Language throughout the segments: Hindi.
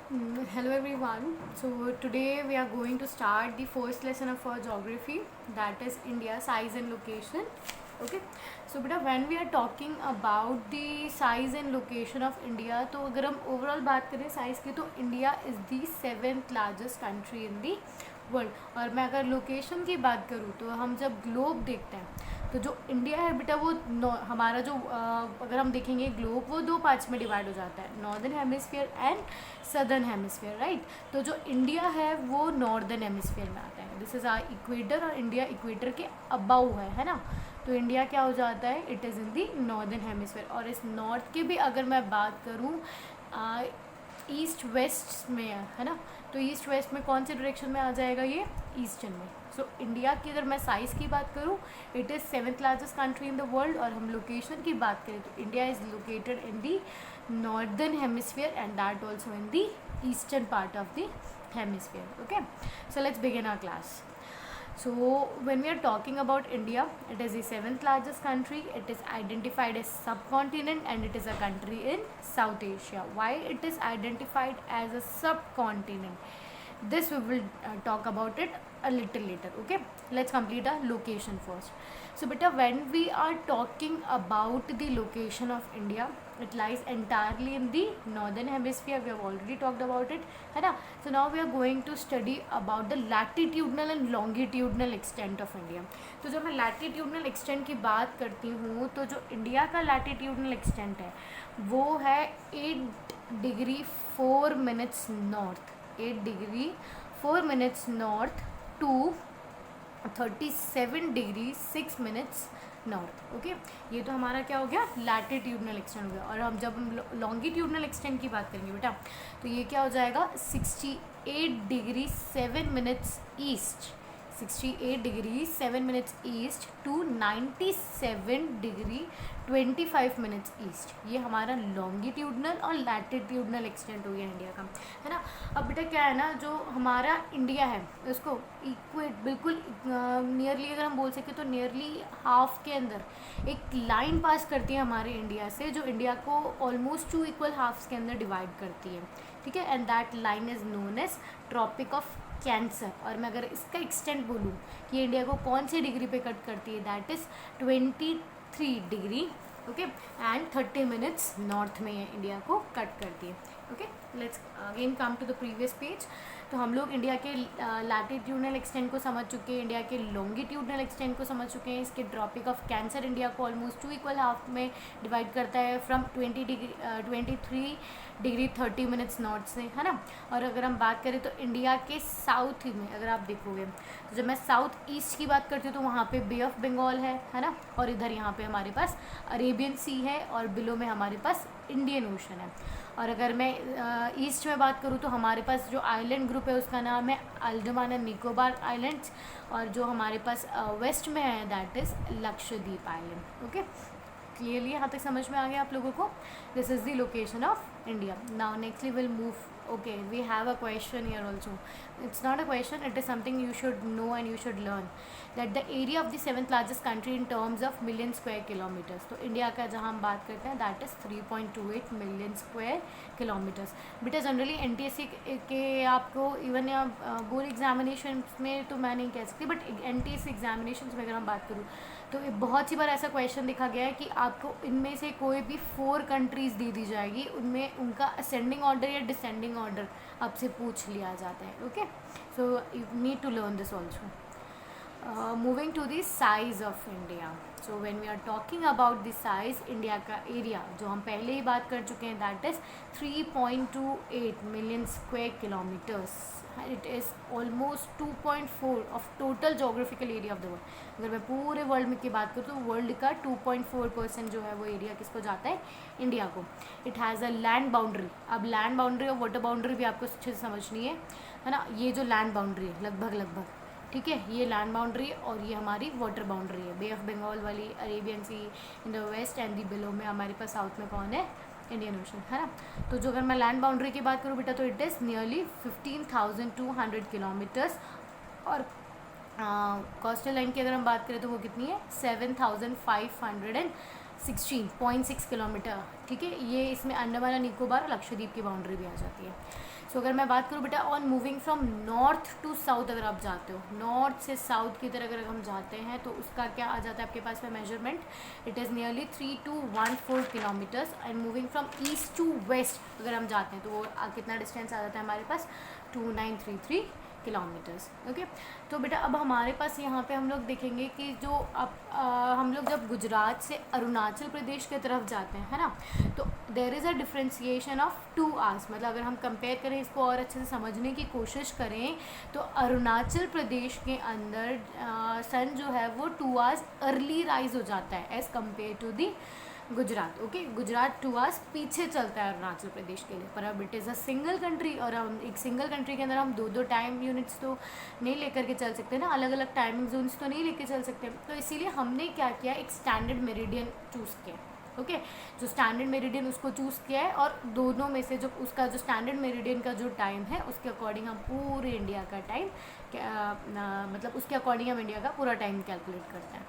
Hello everyone. So today we are going to start the first lesson of our geography, that is India size and location. Okay. So beta when we are talking about the size and location of India, तो अगर हम overall बात करें size की तो India is the seventh largest country in the world. और मैं अगर लोकेशन की बात करूँ तो हम जब ग्लोब देखते हैं तो जो इंडिया है बेटा वो हमारा जो अगर हम देखेंगे ग्लोब वो दो पार्ट्स में डिवाइड हो जाता है, northern hemisphere and southern hemisphere, right. तो जो इंडिया है वो नॉर्दर्न हेमिस्फीयर में आता है, दिस इज़ आर इक्वेटर, और इंडिया इक्वेटर के अबाउ है ना। तो इंडिया क्या हो जाता है, it is in the northern hemisphere. और इस नॉर्थ की भी अगर मैं बात करूँ ईस्ट वेस्ट में है ना, तो ईस्ट वेस्ट में कौन से डायरेक्शन में आ जाएगा, ये ईस्टर्न में। सो इंडिया की अगर मैं साइज़ की बात करूँ, it is seventh largest country in the world. और हम लोकेशन की बात करें तो India is located in the northern hemisphere and that also in the eastern part of the hemisphere. Okay, so let's begin our class. So when we are talking about India, it is the seventh largest country. It is identified as subcontinent and it is a country in South Asia. Why it is identified as a subcontinent? This we will talk about it a little later. Okay, let's complete our location first. So beta, when we are talking about the location of India, it lies entirely in the northern hemisphere. We have already talked about it, है ना. So now we are going to study about the latitudinal and longitudinal extent of India. तो जब मैं latitudinal extent की बात करती हूँ तो जो इंडिया का latitudinal extent है वो है 8 degree 4 minutes north, 8 degree 4 minutes north to 37 degree 6 minutes north. Okay, ये तो हमारा क्या हो गया, लैटिट्यूडनल एक्सटेंड हो गया। और हम जब हम लॉन्गिट्यूडनल एक्सटेंड की बात करेंगे बेटा, तो ये क्या हो जाएगा, 68 degree 7 minutes east, 68 degree 7 minutes east to 97 degree 25 minutes east. ये हमारा लॉन्गिट्यूडनल और लैटिट्यूडनल एक्सटेंट हो गया इंडिया का, है ना। अब बेटा क्या है ना, जो हमारा इंडिया है उसको इक्वेट बिल्कुल नियरली अगर हम बोल सके तो नियरली हाफ के अंदर एक लाइन पास करती है हमारे इंडिया से, जो इंडिया को ऑलमोस्ट 2 इक्वल हाफ्स के अंदर डिवाइड करती है, ठीक है। And that line is known as Tropic of Cancer. और मैं अगर इसका एक्सटेंट बोलूँ कि इंडिया को कौन सी डिग्री पे कट करती है, that is 23 degree, okay, and 30 minutes north में इंडिया को कट करती है। Okay, let's again come to the previous page. तो हम लोग इंडिया के लैटिट्यूडनल एक्सटेंट को समझ चुके हैं, इंडिया के लॉन्गिट्यूडनल एक्सटेंट को समझ चुके हैं। इसके ट्रॉपिक ऑफ कैंसर इंडिया को ऑलमोस्ट 2 इक्वल हाफ में डिवाइड करता है फ्रॉम 23 डिग्री 30 मिनट्स नॉर्थ से, है ना। और अगर हम बात करें तो इंडिया के साउथ में अगर आप देखोगे तो जब मैं साउथ ईस्ट की बात करती हूँ तो वहाँ पे बे ऑफ बंगाल है ना, और इधर यहाँ पे हमारे पास अरेबियन सी है और बिलो में हमारे पास इंडियन ओशन है। और अगर मैं ईस्ट में बात करूँ तो हमारे पास जो आइलैंड ग्रुप है उसका नाम है अंडमान एंड निकोबार आइलैंड्स, और जो हमारे पास वेस्ट में है that is Lakshadweep island. Okay, clearly यहाँ तक समझ में आ गया आप लोगों को। This is the location of India. Now nextly will move, okay, we have a question here also. It's not a question, it is something you should know and you should learn, that the area of the 7th largest country in terms of million square kilometers. तो इंडिया का जहाँ हम बात करते हैं that is 3.28 million square kilometres. बेटा जनरली एनटीएससी के आपको इवन या बोर्ड एग्जामिनेशन में तो मैं नहीं कह सकती, बट एनटीएससी एग्जामिनेशन में अगर हम बात करूँ तो बहुत सी बार ऐसा क्वेश्चन लिखा गया है कि आपको इनमें से कोई भी 4 कंट्रीज़ दे दी जाएगी, उनमें उनका असेंडिंग ऑर्डर या डिसेंडिंग ऑर्डर आपसे पूछ लिया जाता है। Okay, so you need to learn this also. Moving to the size of India, so when we are talking about the size, India का एरिया जो हम पहले ही बात कर चुके हैं that is 3.28 million square kilometres. It is almost 2.4 of total geographical area of the world. अगर मैं पूरे वर्ल्ड में की बात करूँ तो वर्ल्ड का 2.4% जो है वो एरिया किसको जाता है, इंडिया को। It has a land boundary. अब लैंड बाउंड्री और वाटर बाउंड्री भी आपको अच्छे से समझनी है ना। ये जो लैंड बाउंड्री है लगभग ठीक है, ये लैंड बाउंड्री और ये हमारी वाटर बाउंड्री है, बे ऑफ बंगाल वाली, Arabian Sea in the west and the below में हमारे पास साउथ में कौन है, इंडियन ओशन, है ना। तो जो अगर मैं लैंड बाउंड्री की बात करूँ बेटा तो इट इज़ नियरली 15,200 किलोमीटर्स। और कोस्टल लाइन की अगर हम बात करें तो वो कितनी है, 7,500 16.6 किलोमीटर, ठीक है। ये इसमें अंडमान और निकोबार और लक्षद्वीप की बाउंड्री भी आ जाती है। सो अगर मैं बात करूँ बेटा on moving from north to south, अगर आप जाते हो नॉर्थ से साउथ की तरह अगर हम जाते हैं तो उसका क्या आ जाता है आपके पास में measurement, it is nearly 3214 kilometres. And moving from east to west अगर हम जाते हैं तो वो कितना डिस्टेंस आ जाता है हमारे पास, 2933 किलोमीटर्स, ओके। तो बेटा अब हमारे पास यहाँ पे हम लोग देखेंगे कि जो अब हम लोग जब गुजरात से अरुणाचल प्रदेश की तरफ जाते हैं, है ना, तो there is a differentiation of 2 hours. मतलब अगर हम कंपेयर करें इसको और अच्छे से समझने की कोशिश करें तो अरुणाचल प्रदेश के अंदर सन जो है वो 2 आवर्स अर्ली राइज हो जाता है as compare to the Gujarat, okay. Gujarat 2 hours पीछे चलता है अरुणाचल प्रदेश के लिए, पर अब it is a single country और हम एक सिंगल कंट्री के अंदर हम 2 टाइम यूनिट्स तो नहीं लेकर के चल सकते ना, अलग अलग टाइमिंग जोन्स तो नहीं लेकर चल सकते। तो इसीलिए हमने क्या किया, एक स्टैंडर्ड मेरिडियन चूज़ किया, ओके। जो स्टैंडर्ड मेरिडियन उसको चूज़ किया है और दोनों में से जो उसका जो स्टैंडर्ड मेरिडियन का जो टाइम है उसके अकॉर्डिंग हम पूरे इंडिया का टाइम मतलब उसके अकॉर्डिंग हम इंडिया का पूरा टाइम कैलकुलेट करते हैं।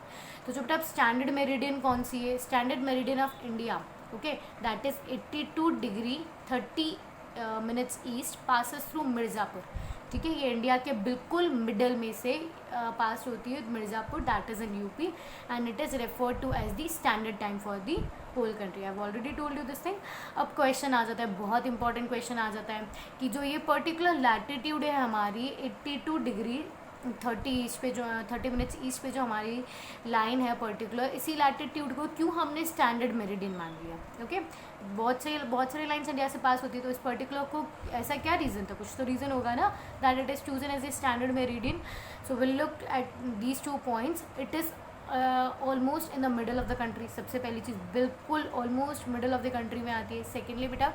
तो जो बेटा स्टैंडर्ड मेरिडियन कौन सी है, standard meridian of India, okay, that is 82 degree 30 minutes east, passes through Mirzapur, ठीक है। ये इंडिया के बिल्कुल मिडल में से पास होती है Mirzapur, that is in UP, and it is referred to as the standard time for the whole country. I have already told you this thing. अब क्वेश्चन आ जाता है, बहुत इंपॉर्टेंट क्वेश्चन आ जाता है कि जो ये पर्टिकुलर लैटिट्यूड है हमारी 82 डिग्री 30 ईस्ट पे, जो 30 मिनट्स ईस्ट पे जो हमारी लाइन है पर्टिकुलर, इसी लैटिट्यूड को क्यों हमने स्टैंडर्ड मेरिडियन मान लिया, ओके। बहुत सारी लाइन्स इंडिया से पास होती है, तो इस पर्टिकुलर को ऐसा क्या रीज़न था, कुछ तो रीज़न होगा ना, that it is chosen as a standard meridian. So will look at these 2 points. It is almost in the middle of the country, सबसे पहली चीज़ बिल्कुल almost middle of the country में आती है। सेकेंडली बेटा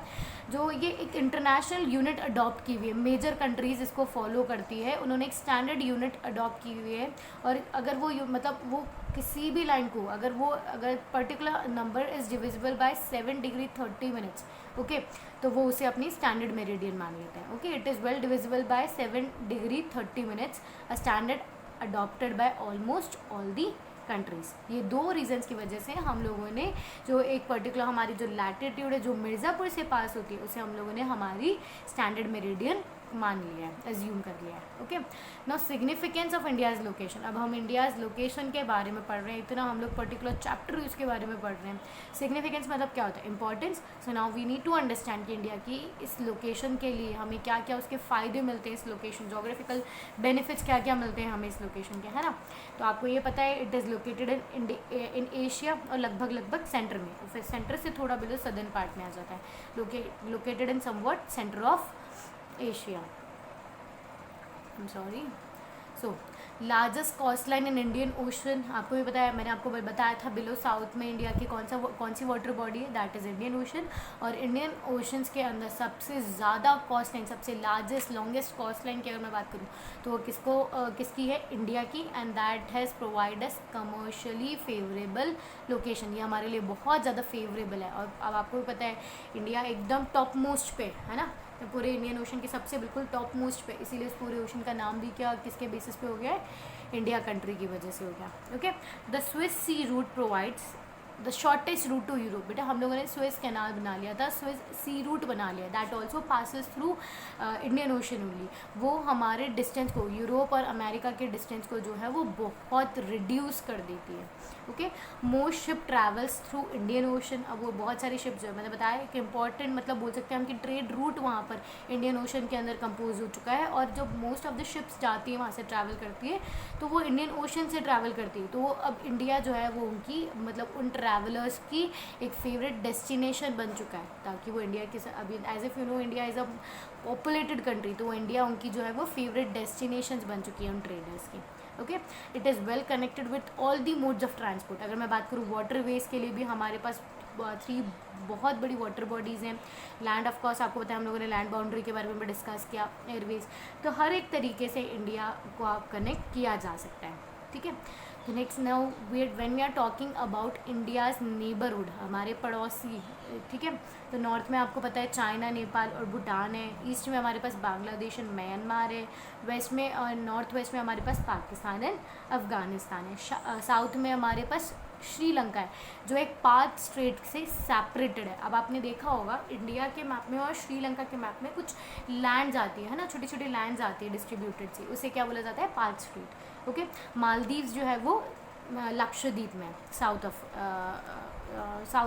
जो ये एक इंटरनेशनल यूनिट अडॉप्ट की हुई है, मेजर कंट्रीज़ इसको फॉलो करती है, उन्होंने एक स्टैंडर्ड यूनिट अडॉप्ट की हुई है। और अगर वो मतलब वो किसी भी लाइन को अगर particular number is divisible by 7 degree 30 minutes, okay, तो वो उसे अपनी स्टैंडर्ड मेरिडियन मान लेते हैं, okay. It is well divisible by 7 degree 30 minutes, a standard adopted by almost all the countries. ये 2 रीजंस की वजह से हम लोगों ने जो एक पर्टिकुलर हमारी जो लैटिट्यूड है जो मिर्ज़ापुर से पास होती है उसे हम लोगों ने हमारी स्टैंडर्ड मेरिडियन मान लिया है, एज्यूम कर लिया है, okay. Now significance of India's location. अब हम इंडियाज़ लोकेशन के बारे में पढ़ रहे हैं, इतना हम लोग पर्टिकुलर चैप्टर उसके बारे में पढ़ रहे हैं। सिग्निफिकेंस मतलब क्या होता है, importance. So now we need to understand कि इंडिया की इस लोकेशन के लिए हमें क्या क्या उसके फ़ायदे मिलते हैं, इस लोकेशन जोग्राफिकल बेनिफिट्स क्या क्या मिलते हैं हमें इस लोकेशन के, है ना। तो आपको ये पता है it is located in Asia और लगभग सेंटर में, फिर सेंटर से थोड़ा बिलो सदर्न पार्ट में आ जाता है, located in somewhat centre of Asia, I am sorry. So largest coastline in Indian Ocean, आपको भी बताया, मैंने आपको बताया था बिलो साउथ में इंडिया की कौन सी वाटर बॉडी है, दैट इज़ इंडियन ओशन। और इंडियन ओशंस के अंदर सबसे ज़्यादा कोस्ट लाइन, सबसे लार्जेस्ट लॉन्गेस्ट कोस्ट लाइन की अगर मैं बात करूँ तो वो किसकी है, इंडिया की, and that has provide us commercially favourable location. ये हमारे लिए बहुत ज़्यादा फेवरेबल है। और अब आपको भी पता है इंडिया एकदम टॉप मोस्ट पे है ना, पूरे इंडियन ओशन के सबसे बिल्कुल टॉप मोस्ट पे, इसीलिए इस पूरे ओशन का नाम भी क्या किसके बेसिस पे हो गया है, इंडिया कंट्री की वजह से हो गया, okay. The Suez sea route provides the shortest route to Europe. बेटा हम लोगों ने स्विस कैनाल बना लिया था, स्विस सी रूट बना लिया, that also passes through Indian ocean only. वो हमारे डिस्टेंस को, यूरोप और अमेरिका के डिस्टेंस को जो है वो बहुत रिड्यूस कर देती है, okay. Most ship travels through Indian ocean. अब वो बहुत सारी शिप जो है मैंने बताया कि इंपॉर्टेंट मतलब बोल सकते हैं हम कि ट्रेड रूट वहाँ पर इंडियन ओशन के अंदर कंपोज हो चुका है। और जो मोस्ट ऑफ द शिप्स जाती है वहाँ से ट्रैवल करती है तो वो इंडियन ओशन से ट्रैवल करती है। तो वो अब इंडिया जो है वो उनकी मतलब उन ट्रैवलर्स की एक फेवरेट डेस्टिनेशन बन चुका है, ताकि वो इंडिया के अभी as if you know India is a populated country, तो वो इंडिया उनकी जो है वो फेवरेट डेस्टिनेशंस बन चुकी है उन ट्रेडर्स की, okay. It is well connected with all the modes of transport. अगर मैं बात करूँ वाटरवेज के लिए भी हमारे पास 3 बहुत बड़ी वाटर बॉडीज़ हैं। लैंड ऑफ कोर्स आपको पता है हम लोगों ने लैंड बाउंड्री के बारे में भी डिस्कस किया, एयरवेज। तो हर एक तरीके से इंडिया को आप कनेक्ट किया जा सकता है, ठीक है। तो next now when we are talking about India's neighbourhood, हमारे पड़ोसी, ठीक है। तो नॉर्थ में आपको पता है चाइना, नेपाल और भूटान है। ईस्ट में हमारे पास बांग्लादेश एंड म्यांमार है। वेस्ट में और नॉर्थ वेस्ट में हमारे पास पाकिस्तान एंड अफ़गानिस्तान है। साउथ में हमारे पास श्रीलंका है, जो एक 5 स्टेट से सेपरेटेड है। अब आपने देखा होगा इंडिया के मैप में और श्रीलंका के मैप में कुछ लैंड्स आती है ना, छोटी छोटी लैंड्स आती है डिस्ट्रीब्यूटेड सी, उसे क्या बोला जाता है, 5 स्टेट। ओके, मालदीव्स जो है वो लक्षद्वीप में, साउथ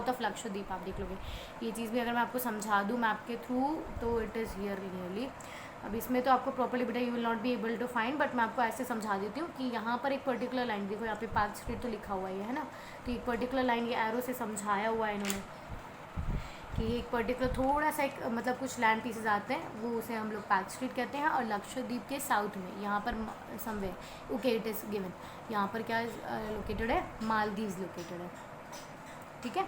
ऑफ लक्षद्वीप, आप देख लोगे। ये चीज़ भी अगर मैं आपको समझा दूँ मैप के थ्रू तो इट इज़ हियर नियरली। अब इसमें तो आपको प्रॉपर्ली बेटा you will not be able to find, but मैं आपको ऐसे समझा देती हूँ कि यहाँ पर एक पर्टिकुलर लाइन, देखो यहाँ पे 5 स्टेट तो लिखा हुआ है ना, तो एक पर्टिकुलर लाइन ये एरो से समझाया हुआ है इन्होंने कि एक पर्टिकुलर थोड़ा सा एक मतलब कुछ लैंड पीसेस आते हैं, वो उसे हम लोग 5 स्टेट कहते हैं। और लक्षद्वीप के साउथ में यहाँ पर somewhere, okay it is given, यहाँ पर क्या लोकेटेड है, मालदीव्स लोकेटेड है। ठीक है,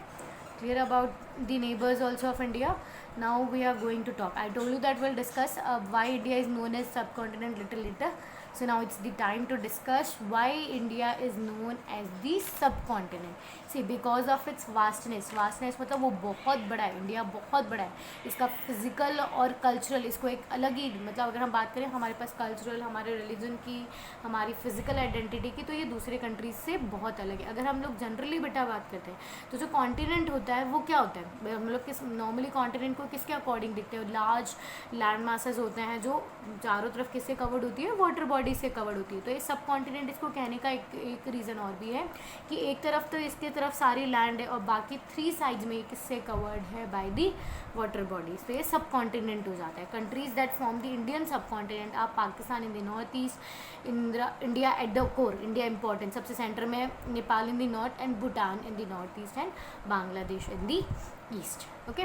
clear about the neighbors also of India. Now we are going to talk. I told you that we'll discuss why India is known as subcontinent little later. So now it's the time to discuss why India is known as the subcontinent. See, because of its vastness. Vastness मतलब वो बहुत बड़ा है, इंडिया बहुत बड़ा है। इसका फिजिकल और कल्चरल, इसको एक अलग ही मतलब अगर हम बात करें हमारे पास कल्चरल, हमारे रिलीजन की, हमारी फिजिकल आइडेंटिटी की, तो ये दूसरे कंट्रीज से बहुत अलग है। अगर हम लोग जनरली बेटा बात करते हैं तो जो कॉन्टिनेंट होता है वो क्या होता है, हम लोग किस नॉर्मली कॉन्टिनेंट को किसके अकॉर्डिंग दिखते हैं, लार्ज लैंड मासेस होते हैं जो चारों तरफ किससे कवर्ड होती है, वाटर बॉडी से कवर्ड होती है। तो ये सब कॉन्टिनेंट, इसको कहने का एक रीज़न और भी है कि एक तरफ तो इसके तरफ सारी लैंड है और बाकी 3 साइड्स में किससे कवर्ड है, बाय दी वाटर बॉडीज। तो ये सब कॉन्टिनेंट हो जाता है। Countries that form the Indian subcontinent are Pakistan in the north east, India at the core, India important सबसे सेंटर में, Nepal in the north and Bhutan in the north east and Bangladesh in the east. Okay,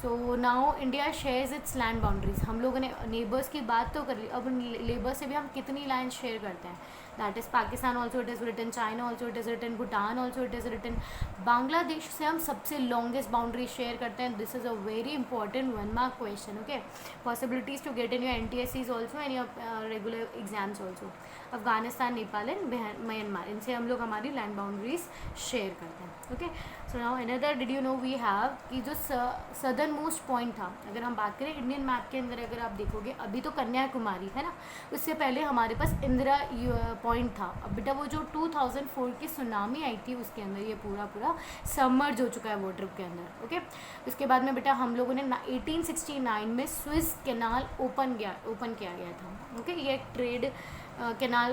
so now India shares its land boundaries. हम लोगों ने नेबर्स की बात तो कर ली, अब नेबर्स से भी हम कितनी लैंड शेयर करते हैं, that is Pakistan also it is written, China also it is written, Bhutan also it is written, Bangladesh से हम सबसे लॉन्गेस्ट बाउंड्री शेयर करते हैं। This is a very important 1 mark question. Okay, possibilities to get in your NTSEs also and your regular exams also. Afghanistan, Nepal and Myanmar, इनसे हम लोग हमारी लैंड बाउंड्रीज शेयर करते हैं। Okay, so now another, did you know we have कि जो सदर्न मोस्ट पॉइंट था, अगर हम बात करें इंडियन मैप के अंदर, अगर आप देखोगे अभी तो कन्याकुमारी है ना, उससे पहले हमारे पास इंदिरा पॉइंट था। अब बेटा वो जो 2004 की सुनामी आई थी उसके अंदर ये पूरा सबमर्ज हो चुका है वाटर के अंदर। ओके, उसके बाद में बेटा हम लोगों ने 1869 में स्विस कैनाल ओपन किया गया था। ओके, ये एक ट्रेड कैनाल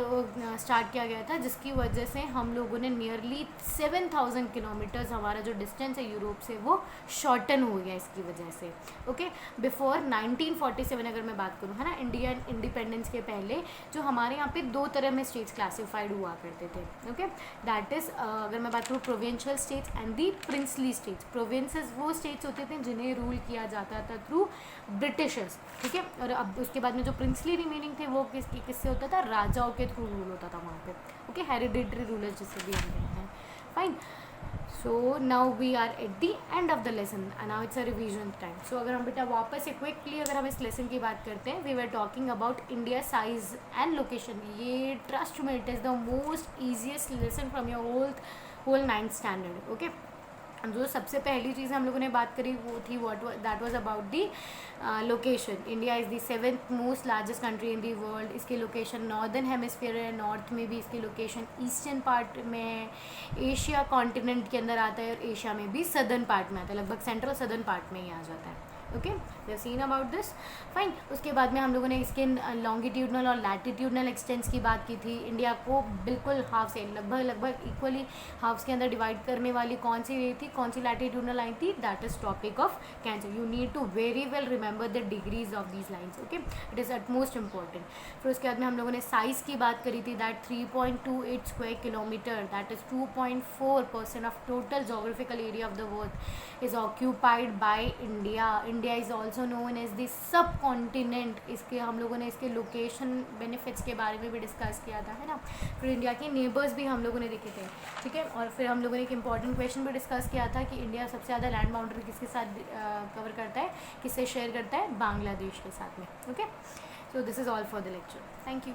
स्टार्ट किया गया था, जिसकी वजह से हम लोगों ने नियरली 7000 किलोमीटर्स, हमारा जो डिस्टेंस है यूरोप से वो शॉर्टन हो गया इसकी वजह से। ओके, बिफोर 1947 अगर मैं बात करूँ है ना, इंडियन इंडिपेंडेंस के पहले जो हमारे यहाँ पे 2 तरह में स्टेट्स क्लासीफाइड हुआ करते थे। ओके, दैट इज़ अगर मैं बात करूँ provincial states and the princely states. Provinces वो स्टेट्स होते थे जिन्हें रूल किया जाता था थ्रू ब्रिटिशर्स। ठीक है, और अब उसके बाद में जो प्रिंसली रिमेनिंग थे वो किससे होता था, राजाओं के थ्रू रूल होता था वहाँ पे। ओके, हेरिडिटरी रूलर्स जिसे भी हम कहते हैं। Fine, so now we are at the end of the lesson and now it's a revision time. सो अगर हम बेटा वापस से क्विकली अगर हम इस लेसन की बात करते हैं, we were talking about India size and location. ये ट्रस्ट में it is the most easiest lesson from your whole 9th standard. Okay, जो सबसे पहली चीज़ हम लोगों ने बात करी वो थी that was about the location. India is the 7th most largest country in the world. इसकी लोकेशन नॉर्दर्न हेमिस्फीयर है, नॉर्थ में भी इसकी लोकेशन ईस्टर्न पार्ट में है, एशिया कॉन्टिनेंट के अंदर आता है और एशिया में भी सदर्न पार्ट में आता है, लगभग सेंट्रल सदर्न पार्ट में ही आ जाता है। Okay, we have seen about this. Fine, उसके बाद में हम लोगों ने इसके लॉन्गिट्यूडनल और लैटिट्यूडनल एक्सटेंट्स की बात की थी। इंडिया को बिल्कुल हाफ से लगभग इक्वली हाफ्स के अंदर डिवाइड करने वाली कौन सी रे थी, कौन सी लैटिट्यूडनल लाइन थी, that is tropic of cancer. You need to very well remember the degrees of these lines. Okay, it is at most important. फिर उसके बाद में हम लोगों ने साइज़ की बात करी थी, that 3.28 square kilometre, that is 2.4% of total geographical area of the world is occupied by India. India is also known as the subcontinent. इसके हम लोगों ने इसके लोकेशन बेनिफिट्स के बारे में भी डिस्कस किया था, है ना। फिर इंडिया के नेबर्स भी हम लोगों ने देखे थे, ठीक है। और फिर हम लोगों ने एक इंपॉर्टेंट क्वेश्चन भी डिस्कस किया था कि इंडिया सबसे ज़्यादा लैंड बाउंड्री किसके साथ कवर करता है, किससे शेयर करता है, बांग्लादेश के साथ में। Okay, so this is all for the lecture. Thank you.